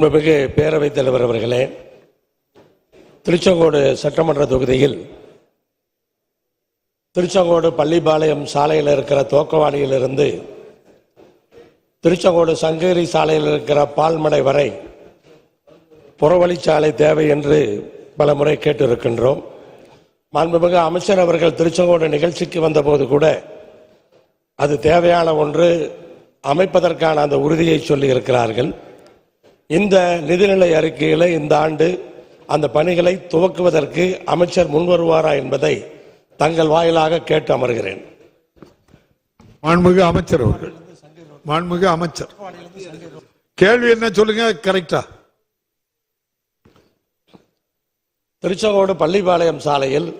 மிகு பேரவைத் தலைவர் அவர்களே, திருச்செங்கோடு சட்டமன்ற தொகுதியில் திருச்செங்கோடு பள்ளிப்பாளையம் சாலையில் இருக்கிற தோக்கவாடியிலிருந்து திருச்செங்கோடு சங்ககிரி சாலையில் இருக்கிற பால்மடை வரை புறவழிச்சாலை தேவை என்று பல முறை கேட்டிருக்கின்றோம். மாண்புமிகு அமைச்சர் அவர்கள் திருச்செங்கோடு நிகழ்ச்சிக்கு வந்தபோது கூட அது தேவையான ஒன்று, அமைப்பதற்கான அந்த உறுதியை சொல்லி இருக்கிறார்கள். இந்த நிதிநிலை அறிக்கையில் இந்த ஆண்டு அந்த பணிகளை துவக்குவதற்கு அமைச்சர் முன்வருவாரா என்பதை தங்கள் வாயிலாக கேட்டு அமர்கிறேன். மாண்புமிகு அமைச்சர் அவர்கள். மாண்புமிகு அமைச்சர், கேள்வி என்ன சொல்லுங்க கரெக்டா? திருச்செங்கோடு பள்ளிப்பாளையம் சாலையில்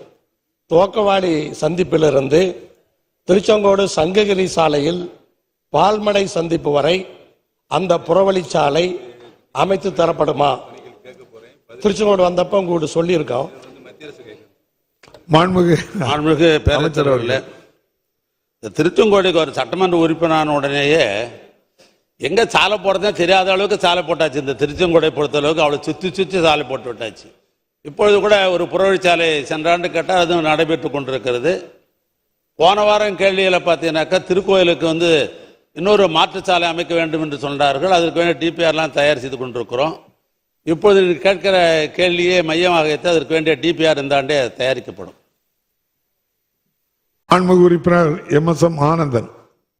துவக்கவாடி சந்திப்பிலிருந்து திருச்செங்கோடு சங்ககிரி சாலையில் பால்மடை சந்திப்பு வரை அந்த புறவழிச்சாலை அமைத்து தரப்படுமா? திருச்செங்கோடு வந்தப்ப உங்களோட சொல்லியிருக்கோம். மாண்புமிகு பேரவைத் அவர்களே, திருச்செங்கோடுக்கு ஒரு சட்டமன்ற உறுப்பினரான உடனேயே எங்க சாலை போடுறதே தெரியாத அளவுக்கு சாலை போட்டாச்சு. இந்த திருச்செங்கோடை பொறுத்த அளவுக்கு அவளை சுற்றி சாலை போட்டு விட்டாச்சு. இப்பொழுது கூட ஒரு புறவழிச்சாலை சென்றாண்டு கேட்டால் அதுவும் நடைபெற்று கொண்டிருக்கிறது. போன வாரம் கேள்வியில் பார்த்தீங்கன்னாக்கா திருக்கோயிலுக்கு இன்னொரு மாற்றுச்சாலை அமைக்க வேண்டும் என்று சொன்னார்கள். அதற்கு வேண்டிய டிபிஆர்லாம் தயார் செய்து கொண்டிருக்கிறோம். இப்பொழுது கேட்கிற கேள்வியை மையமாக வைத்து அதற்கு வேண்டிய டிபிஆர் இந்த ஆண்டே தயாரிக்கப்படும். மாண்புமிகு உறுப்பினர் எம்.எஸ்.எம். ஆனந்தன்.